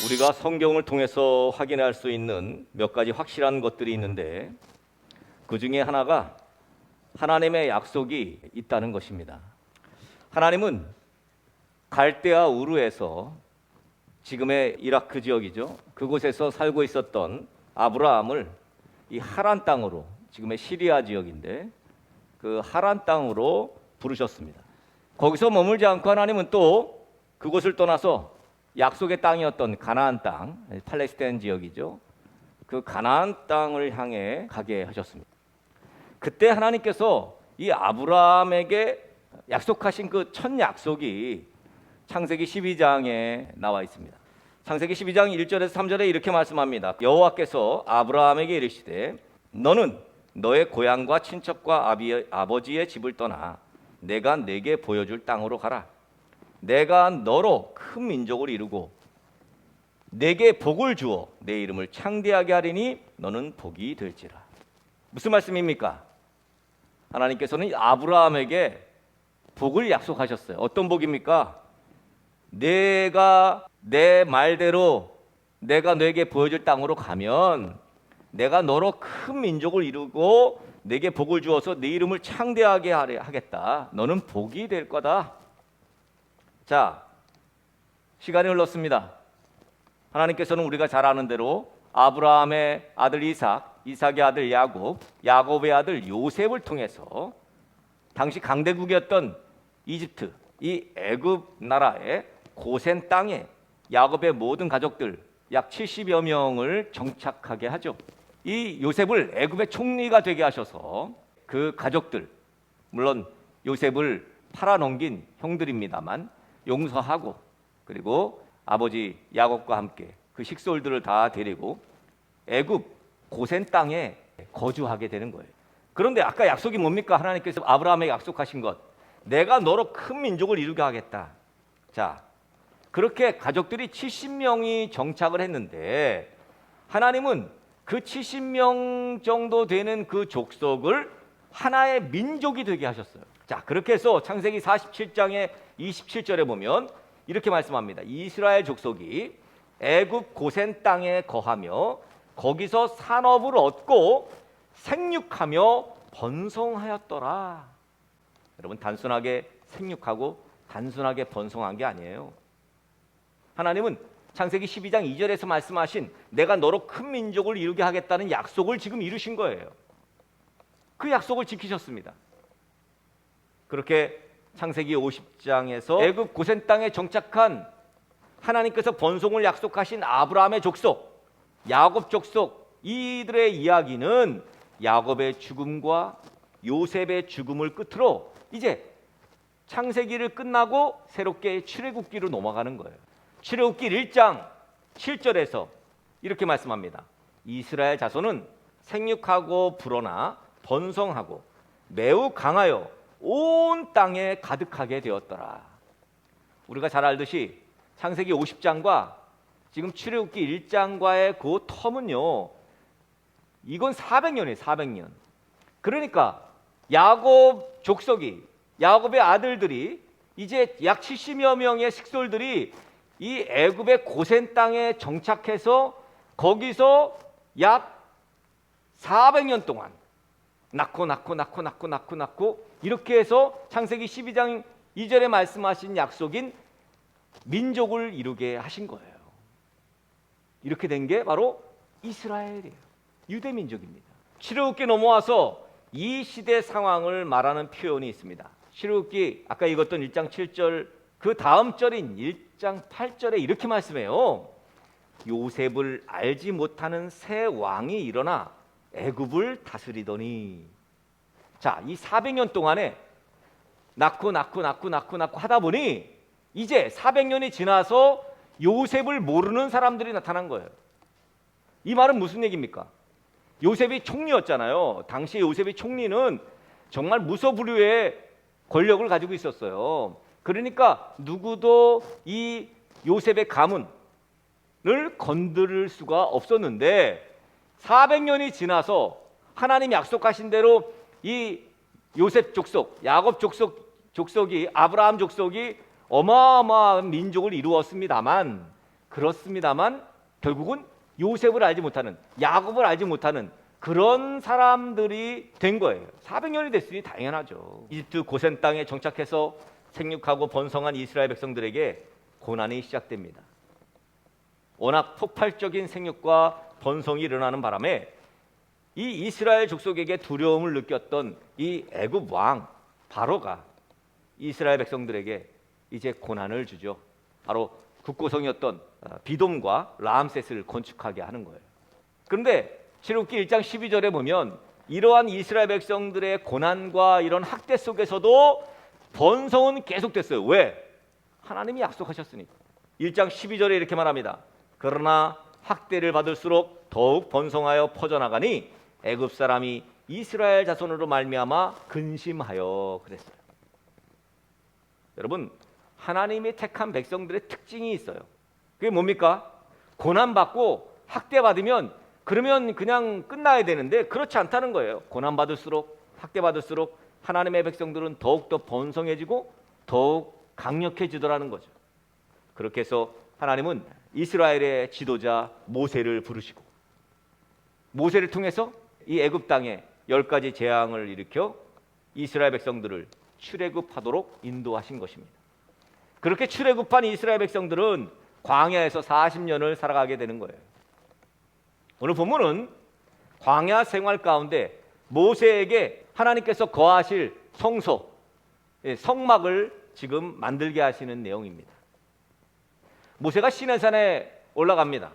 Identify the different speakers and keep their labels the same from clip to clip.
Speaker 1: 우리가 성경을 통해서 확인할 수 있는 몇 가지 확실한 것들이 있는데, 그 중에 하나가 하나님의 약속이 있다는 것입니다. 하나님은 갈대아 우르에서, 지금의 이라크 지역이죠, 그곳에서 살고 있었던 아브라함을 이 하란 땅으로, 지금의 시리아 지역인데 그 하란 땅으로 부르셨습니다. 거기서 머물지 않고 하나님은 또 그곳을 떠나서 약속의 땅이었던 가나안 땅, 팔레스타인 지역이죠, 그 가나안 땅을 향해 가게 하셨습니다. 그때 하나님께서 이 아브라함에게 약속하신 그 첫 약속이 창세기 12장에 나와 있습니다. 창세기 12장 1절에서 3절에 이렇게 말씀합니다. 여호와께서 아브라함에게 이르시되 너는 너의 고향과 친척과 아버지의 집을 떠나 내가 네게 보여줄 땅으로 가라. 내가 너로 큰 민족을 이루고 네게 복을 주어 내 이름을 창대하게 하리니 너는 복이 될지라. 무슨 말씀입니까? 하나님께서는 아브라함에게 복을 약속하셨어요. 어떤 복입니까? 내가 내 말대로 내가 너에게 보여줄 땅으로 가면 내가 너로 큰 민족을 이루고 네게 복을 주어서 네 이름을 창대하게 하겠다. 너는 복이 될 거다. 자, 시간이 흘렀습니다. 하나님께서는 우리가 잘 아는 대로 아브라함의 아들 이삭, 이삭의 아들 야곱, 야곱의 아들 요셉을 통해서 당시 강대국이었던 이집트, 이 애굽 나라의 고센 땅에 야곱의 모든 가족들 약 70여 명을 정착하게 하죠. 이 요셉을 애굽의 총리가 되게 하셔서 그 가족들, 물론 요셉을 팔아넘긴 형들입니다만 용서하고, 그리고 아버지 야곱과 함께 그 식솔들을 다 데리고 애굽 고센 땅에 거주하게 되는 거예요. 그런데 아까 약속이 뭡니까? 하나님께서 아브라함에게 약속하신 것, 내가 너로 큰 민족을 이루게 하겠다. 자, 그렇게 가족들이 70명이 정착을 했는데 하나님은 그 70명 정도 되는 그 족속을 하나의 민족이 되게 하셨어요. 자, 그렇게 해서 창세기 47장의 27절에 보면 이렇게 말씀합니다. 이스라엘 족속이 애굽 고센 땅에 거하며 거기서 산업을 얻고 생육하며 번성하였더라. 여러분, 단순하게 생육하고 단순하게 번성한 게 아니에요. 하나님은 창세기 12장 2절에서 말씀하신 내가 너로 큰 민족을 이루게 하겠다는 약속을 지금 이루신 거예요. 그 약속을 지키셨습니다. 그렇게 창세기 50장에서 애굽 고센 땅에 정착한 하나님께서 번성을 약속하신 아브라함의 족속, 야곱 족속, 이들의 이야기는 야곱의 죽음과 요셉의 죽음을 끝으로 이제 창세기를 끝나고 새롭게 출애굽기로 넘어가는 거예요. 출애굽기 1장 7절에서 이렇게 말씀합니다. 이스라엘 자손은 생육하고 불어나 번성하고 매우 강하여 온 땅에 가득하게 되었더라. 우리가 잘 알듯이 창세기 50장과 지금 출애굽기 1장과의 그 텀은요, 이건 400년이에요. 400년. 그러니까 야곱 족속이, 야곱의 아들들이 이제 약 70여 명의 식솔들이 이 애굽의 고센 땅에 정착해서 거기서 약 400년 동안 낳고 이렇게 해서 창세기 12장 2절에 말씀하신 약속인 민족을 이루게 하신 거예요. 이렇게 된 게 바로 이스라엘이에요. 유대 민족입니다. 출애굽기 넘어와서 이 시대 상황을 말하는 표현이 있습니다. 출애굽기 아까 읽었던 1장 7절 그 다음 절인 1장 8절에 이렇게 말씀해요. 요셉을 알지 못하는 새 왕이 일어나 애굽을 다스리더니. 자, 이 400년 동안에 낳고 하다 보니 이제 400년이 지나서 요셉을 모르는 사람들이 나타난 거예요. 이 말은 무슨 얘기입니까? 요셉이 총리였잖아요. 당시 요셉이 총리는 정말 무소불위의 권력을 가지고 있었어요. 그러니까 누구도 이 요셉의 가문을 건드릴 수가 없었는데 400년이 지나서 하나님이 약속하신 대로 이 요셉 족속, 야곱 족속이 아브라함 족속이 어마어마한 민족을 이루었습니다만, 그렇습니다만 결국은 요셉을 알지 못하는, 야곱을 알지 못하는 그런 사람들이 된 거예요. 400년이 됐으니 당연하죠. 이집트 고센 땅에 정착해서 생육하고 번성한 이스라엘 백성들에게 고난이 시작됩니다. 워낙 폭발적인 생육과 번성이 일어나는 바람에 이 이스라엘 족속에게 두려움을 느꼈던 이 애굽 왕 바로가 이스라엘 백성들에게 이제 고난을 주죠. 바로 국고성이었던 비돔과 라암셋을 건축하게 하는 거예요. 그런데 출애굽기 1장 12절에 보면 이러한 이스라엘 백성들의 고난과 이런 학대 속에서도 번성은 계속됐어요. 왜? 하나님이 약속하셨으니까. 1장 12절에 이렇게 말합니다. 그러나 학대를 받을수록 더욱 번성하여 퍼져나가니 애굽 사람이 이스라엘 자손으로 말미암아 근심하여 그랬어요. 여러분, 하나님이 택한 백성들의 특징이 있어요. 그게 뭡니까? 고난받고 학대받으면 그러면 그냥 끝나야 되는데 그렇지 않다는 거예요. 고난받을수록, 학대받을수록 하나님의 백성들은 더욱더 번성해지고 더욱 강력해지더라는 거죠. 그렇게 해서 하나님은 이스라엘의 지도자 모세를 부르시고 모세를 통해서 이 애굽 땅에 10가지 재앙을 일으켜 이스라엘 백성들을 출애굽하도록 인도하신 것입니다. 그렇게 출애굽한 이스라엘 백성들은 광야에서 40년을 살아가게 되는 거예요. 오늘 본문은 광야 생활 가운데 모세에게 하나님께서 거하실 성소, 성막을 지금 만들게 하시는 내용입니다. 모세가 시내산에 올라갑니다.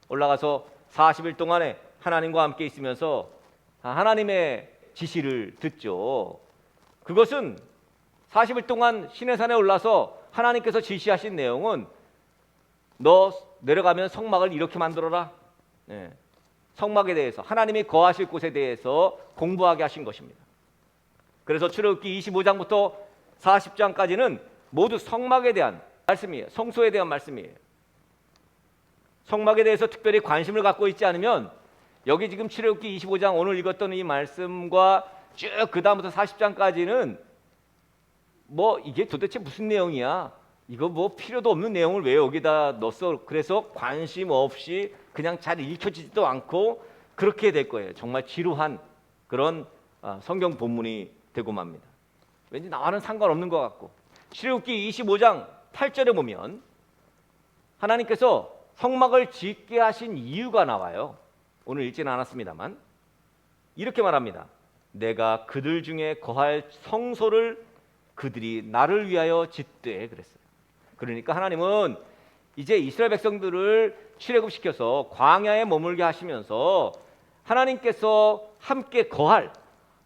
Speaker 1: 올라가서 40일 동안에 하나님과 함께 있으면서 하나님의 지시를 듣죠. 그것은 40일 동안 시내산에 올라서 하나님께서 지시하신 내용은 너 내려가면 성막을 이렇게 만들어라. 성막에 대해서 하나님이 거하실 곳에 대해서 공부하게 하신 것입니다. 그래서 출애굽기 25장부터 40장까지는 모두 성막에 대한 말씀이에요. 성소에 대한 말씀이에요. 성막에 대해서 특별히 관심을 갖고 있지 않으면 여기 지금 출애굽기 25장 오늘 읽었던 이 말씀과 쭉 그 다음부터 40장까지는 뭐 이게 도대체 무슨 내용이야? 이거 뭐 필요도 없는 내용을 왜 여기다 넣었어? 그래서 관심 없이 그냥 잘 읽혀지지도 않고 그렇게 될 거예요. 정말 지루한 그런 성경 본문이 되고 맙니다. 왠지 나와는 상관없는 것 같고. 출애굽기 25장 8절에 보면 하나님께서 성막을 짓게 하신 이유가 나와요. 오늘 읽지는 않았습니다만 이렇게 말합니다. 내가 그들 중에 거할 성소를 그들이 나를 위하여 짓되 그랬어요. 그러니까 하나님은 이제 이스라엘 백성들을 출애굽시켜서 광야에 머물게 하시면서 하나님께서 함께 거할,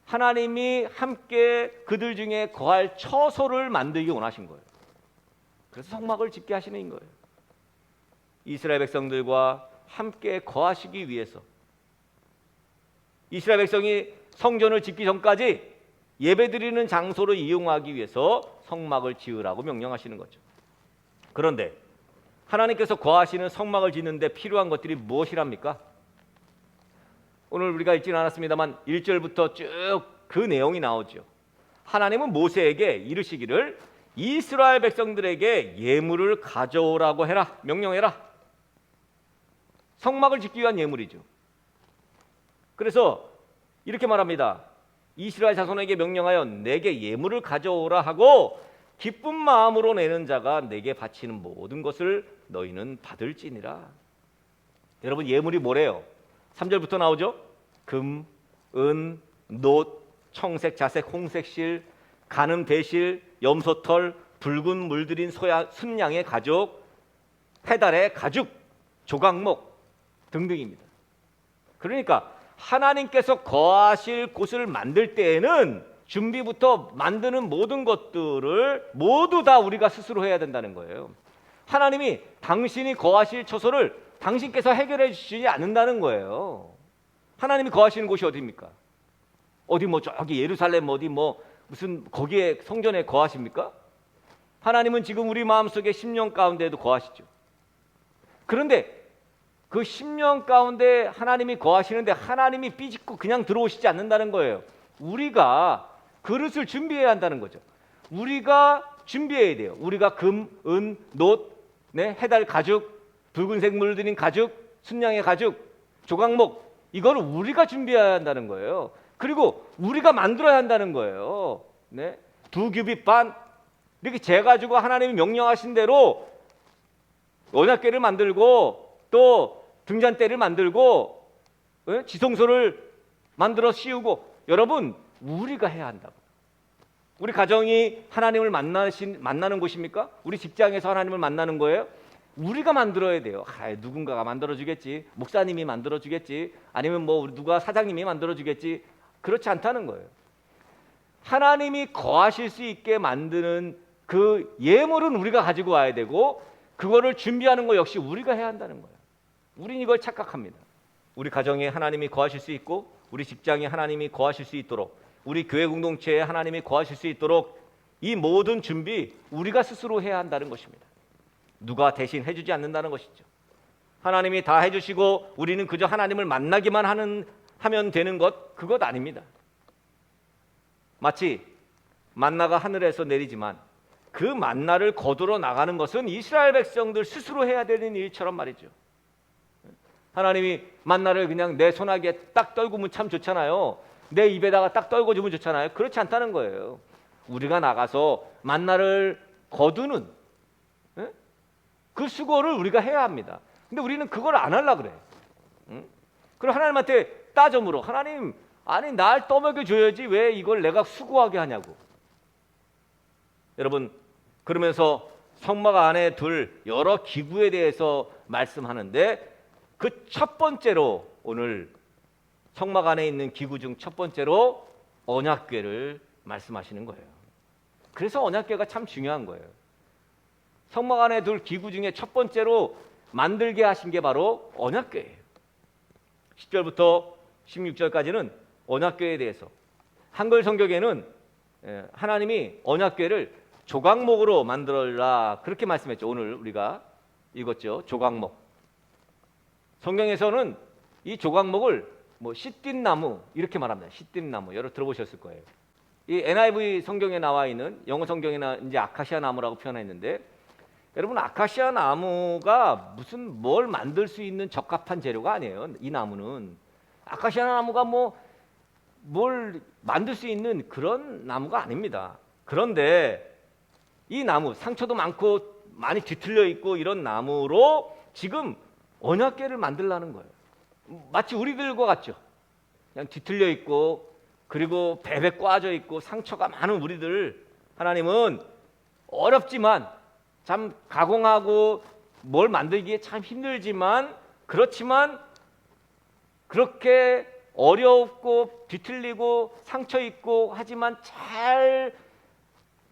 Speaker 1: 하나님이 함께 그들 중에 거할 처소를 만들기 원하신 거예요. 그래서 성막을 짓게 하시는 거예요. 이스라엘 백성들과 함께 거하시기 위해서. 이스라엘 백성이 성전을 짓기 전까지 예배드리는 장소를 이용하기 위해서 성막을 지으라고 명령하시는 거죠. 그런데 하나님께서 거하시는 성막을 짓는데 필요한 것들이 무엇이랍니까? 오늘 우리가 읽지는 않았습니다만 1절부터 쭉 그 내용이 나오죠. 하나님은 모세에게 이르시기를 이스라엘 백성들에게 예물을 가져오라고 해라, 명령해라. 성막을 짓기 위한 예물이죠. 그래서 이렇게 말합니다. 이스라엘 자손에게 명령하여 내게 예물을 가져오라 하고 기쁜 마음으로 내는 자가 내게 바치는 모든 것을 너희는 받을지니라. 여러분, 예물이 뭐래요? 3절부터 나오죠. 금, 은, 놋, 청색, 자색, 홍색 실, 가늠, 배실, 염소털, 붉은 물들인 순양의 가죽, 페달의 가죽, 조각목 등등입니다. 그러니까 하나님께서 거하실 곳을 만들 때에는 준비부터 만드는 모든 것들을 모두 다 우리가 스스로 해야 된다는 거예요. 하나님이 당신이 거하실 처소를 당신께서 해결해 주시지 않는다는 거예요. 하나님이 거하시는 곳이 어디입니까? 어디 뭐 저기 예루살렘 어디 뭐 무슨 거기에 성전에 거하십니까? 하나님은 지금 우리 마음속에 심령 가운데에도 거하시죠. 그런데 그 심령 가운데 하나님이 거하시는데 하나님이 삐짓고 그냥 들어오시지 않는다는 거예요. 우리가 그릇을 준비해야 한다는 거죠. 우리가 준비해야 돼요. 우리가 금, 은, 놋, 네, 해달 가죽, 붉은색 물들인 가죽, 순양의 가죽, 조각목, 이거를 우리가 준비해야 한다는 거예요. 그리고 우리가 만들어야 한다는 거예요. 네? 2규빗 반 이렇게 재가지고 하나님이 명령하신 대로 언약궤를 만들고 또 등잔대를 만들고 지성소를 만들어 씌우고, 여러분 우리가 해야 한다고. 우리 가정이 하나님을 만나는 곳입니까? 우리 직장에서 하나님을 만나는 거예요? 우리가 만들어야 돼요. 누군가가 만들어주겠지, 목사님이 만들어주겠지, 아니면 뭐 누가 사장님이 만들어주겠지. 그렇지 않다는 거예요. 하나님이 거하실 수 있게 만드는 그 예물은 우리가 가지고 와야 되고, 그거를 준비하는 거 역시 우리가 해야 한다는 거예요. 우린 이걸 착각합니다. 우리 가정에 하나님이 거하실 수 있고, 우리 직장에 하나님이 거하실 수 있도록, 우리 교회 공동체에 하나님이 거하실 수 있도록 이 모든 준비 우리가 스스로 해야 한다는 것입니다. 누가 대신 해주지 않는다는 것이죠. 하나님이 다 해주시고 우리는 그저 하나님을 만나기만 하면 되는 것, 그것 아닙니다. 마치 만나가 하늘에서 내리지만 그 만나를 거두러 나가는 것은 이스라엘 백성들 스스로 해야 되는 일처럼 말이죠. 하나님이 만나를 그냥 내 손아귀에 딱 떨구면 참 좋잖아요. 내 입에다가 딱 떨궈주면 좋잖아요. 그렇지 않다는 거예요. 우리가 나가서 만나를 거두는 그 수고를 우리가 해야 합니다. 근데 우리는 그걸 안 하려고 그래. 그럼 하나님한테 따져 물어. 하나님, 아니 날 떠먹여 줘야지 왜 이걸 내가 수고하게 하냐고. 여러분, 그러면서 성막 안에 둘 여러 기구에 대해서 말씀하는데, 그 첫 번째로 오늘 성막 안에 있는 기구 중 첫 번째로 언약궤를 말씀하시는 거예요. 그래서 언약궤가 참 중요한 거예요. 성막 안에 둘 기구 중에 첫 번째로 만들게 하신 게 바로 언약궤예요. 10절부터 16절까지는 언약궤에 대해서, 한글 성경에는 하나님이 언약궤를 조각목으로 만들어라 그렇게 말씀했죠. 오늘 우리가 읽었죠. 조각목. 성경에서는 이 조각목을 뭐 시띠나무 이렇게 말합니다. 시띠나무, 여러분 들어보셨을 거예요. 이 NIV 성경에 나와 있는, 영어 성경에는 이제 아카시아 나무라고 표현했는데, 여러분 아카시아 나무가 무슨 뭘 만들 수 있는 적합한 재료가 아니에요. 이 나무는 아카시아 나무가 뭘 만들 수 있는 그런 나무가 아닙니다. 그런데 이 나무, 상처도 많고 많이 뒤틀려 있고 이런 나무로 지금 언약궤를 만들라는 거예요. 마치 우리들과 같죠. 그냥 뒤틀려 있고 그리고 베베 꽈져 있고 상처가 많은 우리들, 하나님은 어렵지만 참 가공하고 뭘 만들기에 참 힘들지만, 그렇지만 그렇게 어렵고 뒤틀리고 상처 있고 하지만 잘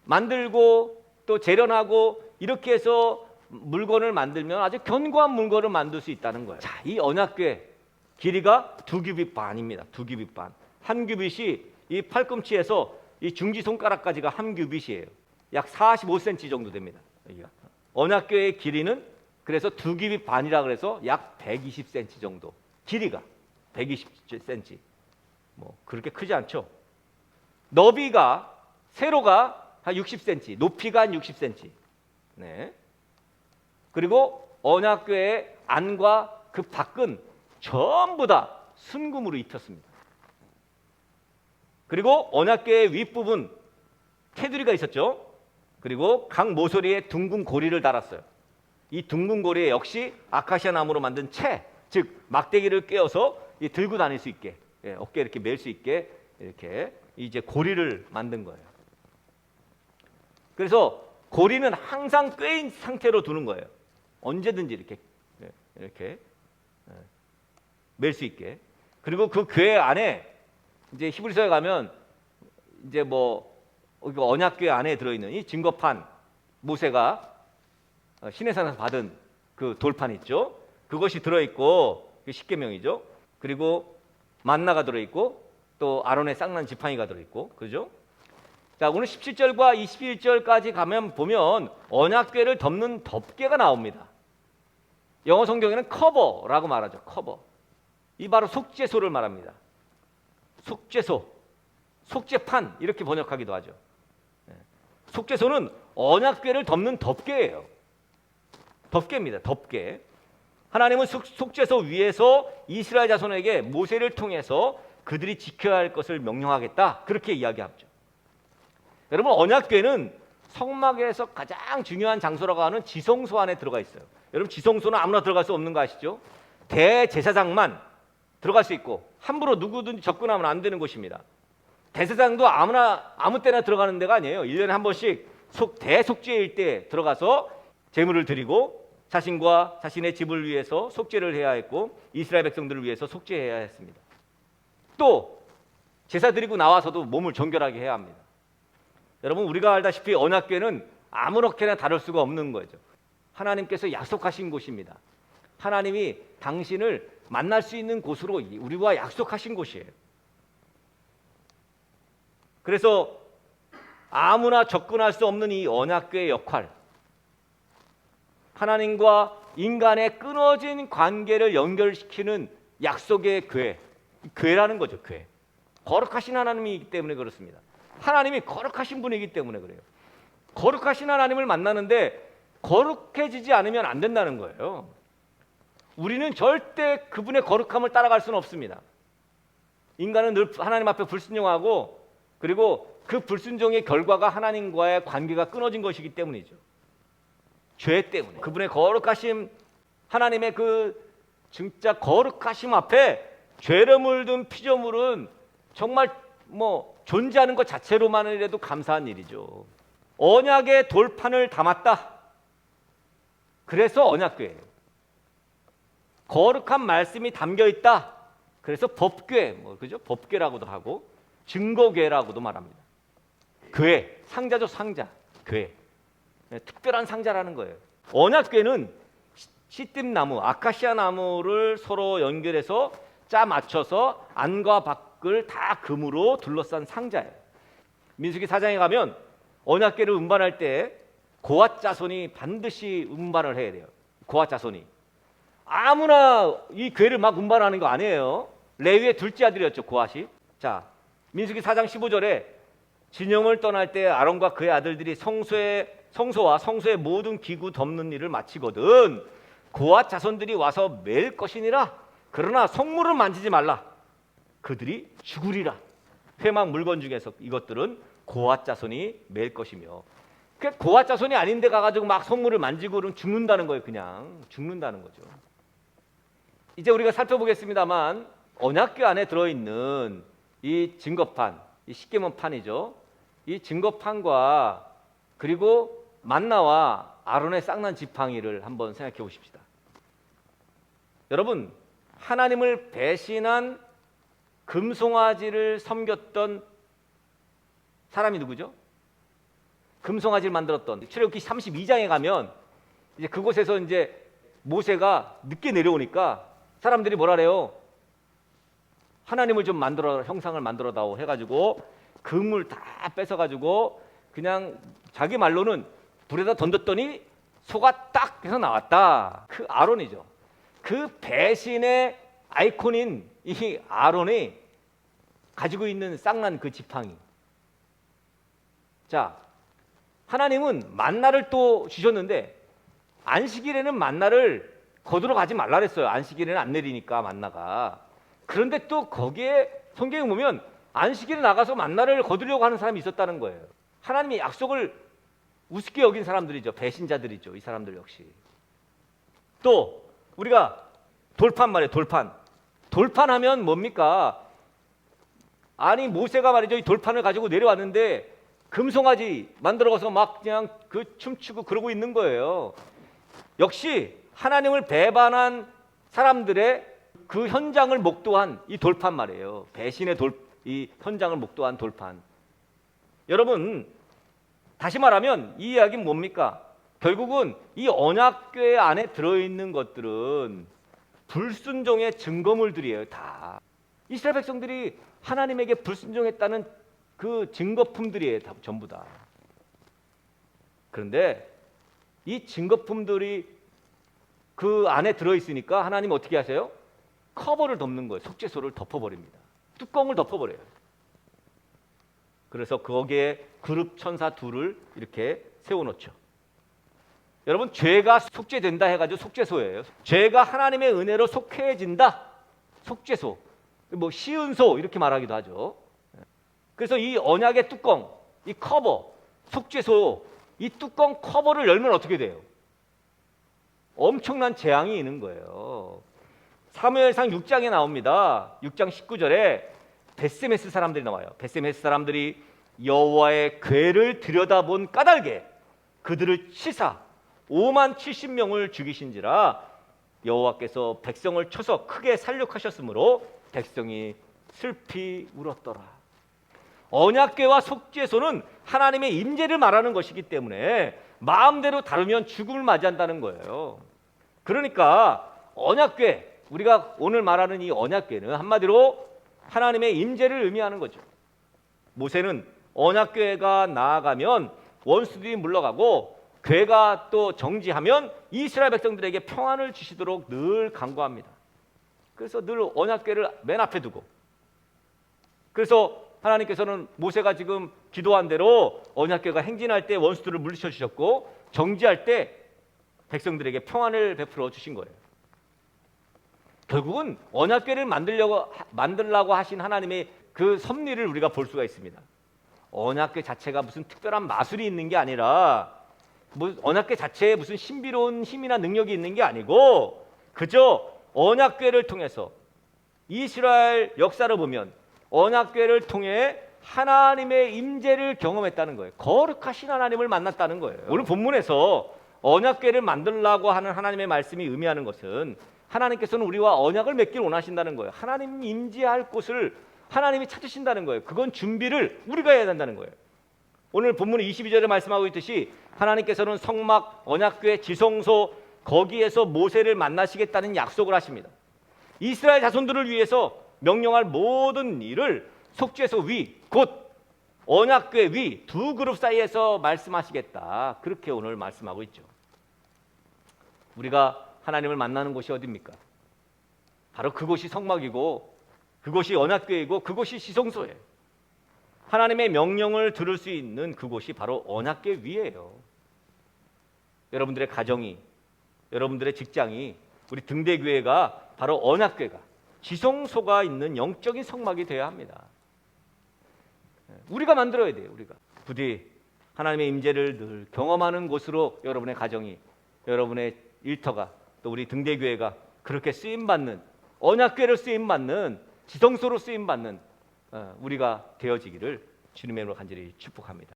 Speaker 1: 만들고 또 재련하고 이렇게 해서 물건을 만들면 아주 견고한 물건을 만들 수 있다는 거예요. 자, 이 언약궤 길이가 2규빗 반입니다. 2규빗 반. 한 규빗이 이 팔꿈치에서 이 중지 손가락까지가 한 규빗이에요. 약 45cm 정도 됩니다. 여기가. 언약궤의 길이는 그래서 2규빗 반이라 그래서 약 120cm 정도. 길이가 120cm. 뭐 그렇게 크지 않죠. 너비가, 세로가 한 60cm, 높이가 한 60cm. 네. 그리고 언약궤의 안과 그 밖은 전부 다 순금으로 입혔습니다. 그리고 언약궤의 윗부분 테두리가 있었죠. 그리고 각 모서리에 둥근 고리를 달았어요. 이 둥근 고리에 역시 아카시아 나무로 만든 채, 즉 막대기를 꿰어서 들고 다닐 수 있게, 어깨에 이렇게 멜 수 있게 이렇게 이제 고리를 만든 거예요. 그래서 고리는 항상 꿰인 상태로 두는 거예요. 언제든지 이렇게 멜 수 있게. 그리고 그 궤 안에 이제 히브리서에 가면 이제 뭐 언약궤 안에 들어있는 이 증거판, 모세가 시내산에서 받은 그 돌판 있죠. 그것이 들어있고, 그 십계명이죠. 그리고 만나가 들어있고 또 아론의 쌍난 지팡이가 들어있고, 그죠? 자, 오늘 17절과 21절까지 가면 보면 언약궤를 덮는 덮개가 나옵니다. 영어 성경에는 커버라고 말하죠. 커버. 이 바로 속죄소를 말합니다. 속죄소. 속죄판 이렇게 번역하기도 하죠. 속죄소는 언약궤를 덮는 덮개예요. 덮개입니다. 덮개. 하나님은 속죄소 위에서 이스라엘 자손에게 모세를 통해서 그들이 지켜야 할 것을 명령하겠다. 그렇게 이야기하죠. 여러분, 언약궤는 성막에서 가장 중요한 장소라고 하는 지성소 안에 들어가 있어요. 여러분, 지성소는 아무나 들어갈 수 없는 거 아시죠? 대제사장만 들어갈 수 있고 함부로 누구든지 접근하면 안 되는 곳입니다. 대제사장도 아무 때나 들어가는 데가 아니에요. 1년에 한 번씩 대속죄일 때 들어가서 제물을 드리고 자신과 자신의 집을 위해서 속죄를 해야 했고 이스라엘 백성들을 위해서 속죄해야 했습니다. 또 제사 드리고 나와서도 몸을 정결하게 해야 합니다. 여러분, 우리가 알다시피 언약궤는 아무렇게나 다룰 수가 없는 거죠. 하나님께서 약속하신 곳입니다. 하나님이 당신을 만날 수 있는 곳으로 우리와 약속하신 곳이에요. 그래서 아무나 접근할 수 없는 이 언약궤의 역할, 하나님과 인간의 끊어진 관계를 연결시키는 약속의 궤라는 거죠. 궤. 거룩하신 하나님이기 때문에 그렇습니다. 하나님이 거룩하신 분이기 때문에 그래요. 거룩하신 하나님을 만나는데 거룩해지지 않으면 안 된다는 거예요. 우리는 절대 그분의 거룩함을 따라갈 수는 없습니다. 인간은 늘 하나님 앞에 불순종하고 그리고 그 불순종의 결과가 하나님과의 관계가 끊어진 것이기 때문이죠. 죄 때문에. 그분의 거룩하심, 하나님의 그 진짜 거룩하심 앞에 죄를 물든 피조물은 정말 존재하는 것 자체로만이라도 감사한 일이죠. 언약의 돌판을 담았다. 그래서 언약궤예요. 거룩한 말씀이 담겨 있다. 그래서 법궤, 그죠? 법궤라고도 하고 증거궤라고도 말합니다. 궤, 상자죠, 상자. 궤. 특별한 상자라는 거예요. 언약궤는 시띠나무, 아카시아 나무를 서로 연결해서 짜 맞춰서 안과 밖을 다 금으로 둘러싼 상자예요. 민수기 4장에 가면 언약궤를 운반할 때 고앗 자손이 반드시 운반을 해야 돼요. 고앗 자손이. 아무나 이 궤를 막 운반하는 거 아니에요. 레위의 둘째 아들이었죠, 고앗이. 자, 민수기 4장 15절에 진영을 떠날 때 아론과 그의 아들들이 성소와 성소의 모든 기구 덮는 일을 마치거든 고앗 자손들이 와서 맬 것이니라. 그러나 성물을 만지지 말라. 그들이 죽으리라. 회막 물건 중에서 이것들은 고앗 자손이 맬 것이며, 고앗 자손이 아닌데 가가지고 막 성물을 만지고 그러면 죽는다는 거예요. 그냥 죽는다는 거죠. 이제 우리가 살펴보겠습니다만 언약궤 안에 들어있는 이 증거판, 이 십계문판이죠. 이 증거판과 그리고 만나와 아론의 쌍난 지팡이를 한번 생각해 보십시다. 여러분, 하나님을 배신한 금송아지를 섬겼던 사람이 누구죠? 금송아지를 만들었던 출애굽기 32장에 가면 이제 그곳에서 이제 모세가 늦게 내려오니까 사람들이 뭐라 그래요? 하나님을 좀 만들어, 형상을 만들어 다오 해가지고 금을 다 뺏어가지고 그냥 자기 말로는 불에다 던졌더니 소가 딱 해서 나왔다. 그 아론이죠. 그 배신의 아이콘인 이 아론이 가지고 있는 쌍난 그 지팡이. 자, 하나님은 만나를 또 주셨는데 안식일에는 만나를 거두러 가지 말라 그랬어요. 안식일에는 안 내리니까 만나가. 그런데 또 거기에 성경에 보면 안식일에 나가서 만나를 거두려고 하는 사람이 있었다는 거예요. 하나님의 약속을 우습게 여긴 사람들이죠. 배신자들이죠. 이 사람들 역시. 또 우리가 돌판 말이에요. 돌판하면 뭡니까? 아니 모세가 말이죠. 이 돌판을 가지고 내려왔는데 금송아지 만들어서 막 그냥 그 춤추고 그러고 있는 거예요. 역시 하나님을 배반한 사람들의 그 현장을 목도한 이 돌판 말이에요. 배신의 이 현장을 목도한 돌판. 여러분, 다시 말하면 이 이야기는 뭡니까? 결국은 이 언약궤 안에 들어있는 것들은 불순종의 증거물들이에요. 다 이스라엘 백성들이 하나님에게 불순종했다는 그 증거품들이에요. 다, 전부 다. 그런데 이 증거품들이 그 안에 들어있으니까 하나님 어떻게 하세요? 커버를 덮는 거예요. 속죄소를 덮어버립니다. 뚜껑을 덮어버려요. 그래서 거기에 그룹 천사 둘을 이렇게 세워놓죠. 여러분, 죄가 속죄된다 해가지고 속죄소예요. 죄가 하나님의 은혜로 속해진다. 속죄소. 뭐 시은소 이렇게 말하기도 하죠. 그래서 이 언약의 뚜껑, 이 커버, 속죄소, 이 뚜껑 커버를 열면 어떻게 돼요? 엄청난 재앙이 있는 거예요. 사무엘상 6장에 나옵니다. 6장 19절에 베스메스 사람들이 나와요. 베스메스 사람들이 여호와의 궤를 들여다본 까닭에 그들을 치사 5만 70명을 죽이신지라 여호와께서 백성을 쳐서 크게 살육하셨으므로 백성이 슬피 울었더라. 언약궤와 속죄소는 하나님의 임재를 말하는 것이기 때문에 마음대로 다루면 죽음을 맞이한다는 거예요. 그러니까 언약궤, 우리가 오늘 말하는 이 언약궤는 한마디로 하나님의 임재를 의미하는 거죠. 모세는 언약궤가 나아가면 원수들이 물러가고 궤가 또 정지하면 이스라엘 백성들에게 평안을 주시도록 늘 간구합니다. 그래서 늘 언약궤를 맨 앞에 두고, 그래서 하나님께서는 모세가 지금 기도한 대로 언약궤가 행진할 때 원수들을 물리쳐 주셨고 정지할 때 백성들에게 평안을 베풀어 주신 거예요. 결국은 언약궤를 만들라고 하신 하나님의 그 섭리를 우리가 볼 수가 있습니다. 언약궤 자체가 무슨 특별한 마술이 있는 게 아니라, 언약궤 자체에 무슨 신비로운 힘이나 능력이 있는 게 아니고, 그저 언약궤를 통해서 이스라엘 역사를 보면 언약궤를 통해 하나님의 임재를 경험했다는 거예요. 거룩하신 하나님을 만났다는 거예요. 오늘 본문에서 언약궤를 만들라고 하는 하나님의 말씀이 의미하는 것은 하나님께서는 우리와 언약을 맺길 원하신다는 거예요. 하나님 임재할 곳을 하나님이 찾으신다는 거예요. 그건 준비를 우리가 해야 된다는 거예요. 오늘 본문 22절에 말씀하고 있듯이 하나님께서는 성막, 언약궤, 지성소 거기에서 모세를 만나시겠다는 약속을 하십니다. 이스라엘 자손들을 위해서 명령할 모든 일을 속죄소 위, 곧 언약궤 위 두 그룹 사이에서 말씀하시겠다. 그렇게 오늘 말씀하고 있죠. 우리가 하나님을 만나는 곳이 어디입니까? 바로 그곳이 성막이고 그곳이 언약궤이고 그곳이 지성소예요. 하나님의 명령을 들을 수 있는 그곳이 바로 언약궤 위예요. 여러분들의 가정이, 여러분들의 직장이, 우리 등대교회가 바로 언약궤가, 지성소가 있는 영적인 성막이 되어야 합니다. 우리가 만들어야 돼요. 우리가 부디 하나님의 임재를 늘 경험하는 곳으로 여러분의 가정이, 여러분의 일터가, 또 우리 등대교회가 그렇게 쓰임받는, 언약궤를 쓰임받는, 지성소로 쓰임받는 우리가 되어지기를 주님의 이름으로 간절히 축복합니다.